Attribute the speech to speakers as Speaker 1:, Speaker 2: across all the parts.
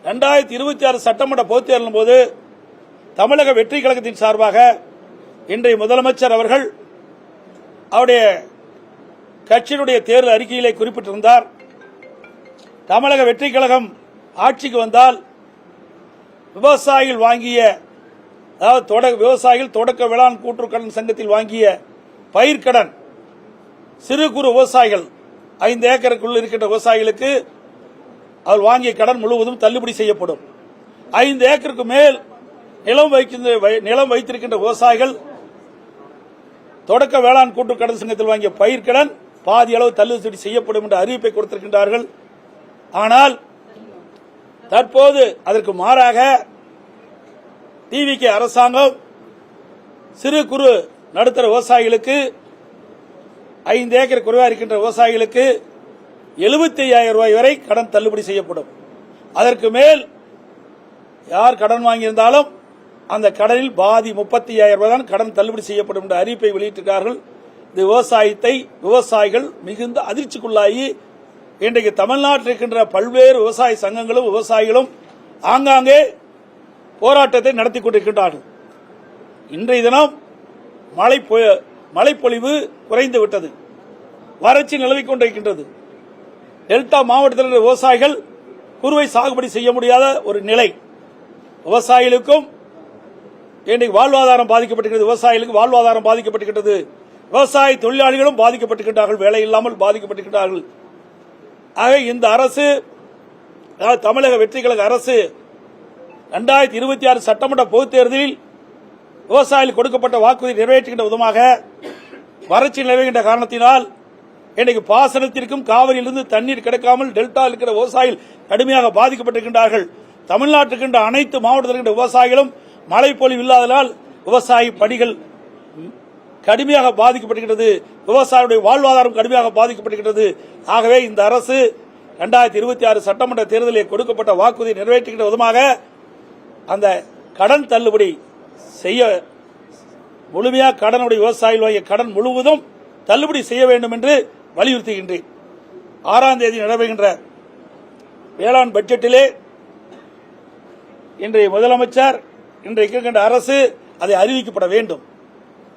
Speaker 1: 2026 சட்டமன்ற பொதுத் தேர்தலின் போது தமிழக வெற்றி கழகத்தின் சார்பாக இன்றைய முதலமைச்சர் அவர்கள் அவருடைய கட்சியினுடைய தேர்தல் அறிக்கையிலே குறிப்பிட்டிருந்தார். தமிழக வெற்றி கழகம் ஆட்சிக்கு வந்தால் விவசாயிகள் வாங்கிய, அதாவது விவசாயிகள் தொடக்க வேளாண் கூட்டுறவு சங்கத்தில் வாங்கிய பயிர்க்கடன், சிறு குறு விவசாயிகள் 5 ஏக்கருக்குள் இருக்கின்ற விவசாயிகளுக்கு அவர் வாங்கிய கடன் முழுவதும் தள்ளுபடி செய்யப்படும். 5 ஏக்கருக்கு மேல் நிலம் வைத்திருக்கின்ற விவசாயிகள் தொடக்க வேளாண் கூட்டுறவு கடன் சங்கத்தில் வாங்கிய பயிர்க்கடன் பாதி அளவு தள்ளுபடி செய்யப்படும் என்ற அறிவிப்பை கொடுத்திருக்கின்றார்கள். ஆனால் தற்போது அதற்கு மாறாக டிவிகே அரசாங்கம் சிறு குறு நடுத்தர விவசாயிகளுக்கு 5 ஏக்கர் குறைவாக இருக்கின்ற விவசாயிகளுக்கு 75,000 ரூபாய் வரை கடன் தள்ளுபடி செய்யப்படும். அதற்கு மேல் யார் கடன் வாங்கியிருந்தாலும் அந்த கடனில் பாதி 35,000 ரூபாய் தான் கடன் தள்ளுபடி செய்யப்படும் என்ற அறிவிப்பை வெளியிட்டிருக்கிறார்கள். இந்த விவசாயிகள் மிகுந்த அதிர்ச்சிக்குள்ளாகி இன்றைக்கு தமிழ்நாட்டில் இருக்கின்ற பல்வேறு விவசாய சங்கங்களும் விவசாயிகளும் ஆங்காங்கே போராட்டத்தை நடத்தி கொண்டிருக்கின்றார்கள். இன்றைய தினம் மழைப்பொழிவு குறைந்து விட்டது, வறட்சி நிலவிக் கொண்டிருக்கின்றது. டெல்டா மாவட்டத்தில் விவசாயிகள் குறுவை சாகுபடி செய்ய முடியாத ஒரு நிலை. விவசாயிகளுக்கும் இன்றைக்கு வாழ்வாதாரம் பாதிக்கப்பட்டிருக்கிறது, விவசாயிகளுக்கு வாழ்வாதாரம் பாதிக்கப்பட்டிருக்கிறது. விவசாய தொழிலாளிகளும் பாதிக்கப்பட்டிருக்கிறார்கள், வேலை இல்லாமல் பாதிக்கப்பட்டிருக்கிறார்கள். ஆக இந்த அரசு, அதாவது தமிழக வெற்றி கழக அரசு 2026 சட்டமன்ற பொதுத் தேர்தலில் விவசாயிகளுக்கு கொடுக்கப்பட்ட வாக்குறுதி நிறைவேற்றுகின்ற விதமாக வறட்சி நிலவுகின்ற காரணத்தினால் இன்றைக்கு பாசனத்திற்கும் காவிரியிலிருந்து தண்ணீர் கிடைக்காமல் டெல்டா இருக்கிற விவசாயிகள் கடுமையாக பாதிக்கப்பட்டிருக்கின்றார்கள். தமிழ்நாட்டில் இருக்கின்ற அனைத்து மாவட்டத்தில் இருக்கின்ற விவசாயிகளும் மழை பொழிவு இல்லாததால் விவசாய பணிகள் கடுமையாக பாதிக்கப்பட்டிருக்கிறது, விவசாயிகளுடைய வாழ்வாதாரம் கடுமையாக பாதிக்கப்பட்டிருக்கிறது. ஆகவே இந்த அரசு 2026 சட்டமன்ற தேர்தலில் கொடுக்கப்பட்ட வாக்குறுதி நிறைவேற்றுகின்ற விதமாக அந்த கடன் தள்ளுபடி செய்ய, முழுமையாக கடனுடைய விவசாயிகள் வாங்கிய கடன் முழுவதும் தள்ளுபடி செய்ய வேண்டும் என்று வலியுறுத்துகின்றேன். 6ஆம் தேதி நடைபெறுகின்ற வேளாண் பட்ஜெட்டிலே இன்றைய முதலமைச்சர், இன்றைக்கு இருக்கின்ற அரசு அதை அறிவிக்கப்பட வேண்டும்.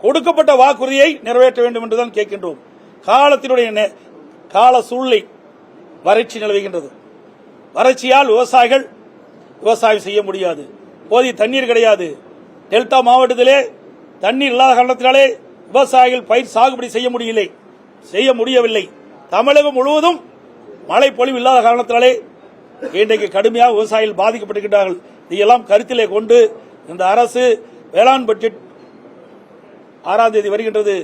Speaker 1: கொடுக்கப்பட்ட வாக்குறுதியை நிறைவேற்ற வேண்டும் என்றுதான் கேட்கின்றோம். காலத்தினுடைய கால சூழ்நிலை வறட்சி நிலவுகின்றது. வறட்சியால் விவசாயிகள் விவசாயம் செய்ய முடியாது, போதிய தண்ணீர் கிடையாது. டெல்டா மாவட்டத்திலே தண்ணீர் இல்லாத காரணத்தினாலே விவசாயிகள் பயிர் சாகுபடி செய்ய முடியவில்லை. தமிழகம் முழுவதும் மழை பொழிவு இல்லாத காரணத்தினாலே இன்றைக்கு கடுமையாக விவசாயிகள் பாதிக்கப்பட்டிருக்கிறார்கள். இதையெல்லாம் கருத்திலே கொண்டு இந்த அரசு வேளாண் பட்ஜெட் 6ஆம் தேதி வருகின்றது.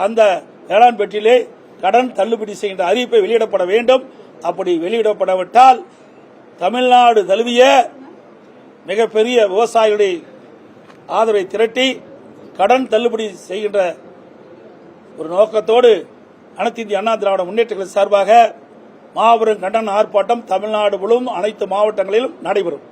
Speaker 1: அந்த வேளாண் பட்ஜெட்டிலே கடன் தள்ளுபடி செய்கின்ற அறிவிப்பை வெளியிடப்பட வேண்டும். அப்படி வெளியிடப்படாவிட்டால் தமிழ்நாடு தழுவிய மிகப்பெரிய விவசாயிகளுடைய ஆதரவை திரட்டி கடன் தள்ளுபடி செய்கின்ற ஒரு நோக்கத்தோடு அனைத்து இந்திய அண்ணா திராவிட முன்னேற்ற கழக சார்பாக மாபெரும் கண்டன ஆர்ப்பாட்டம் தமிழ்நாடு முழுவதும் அனைத்து மாவட்டங்களிலும் நடைபெறும்.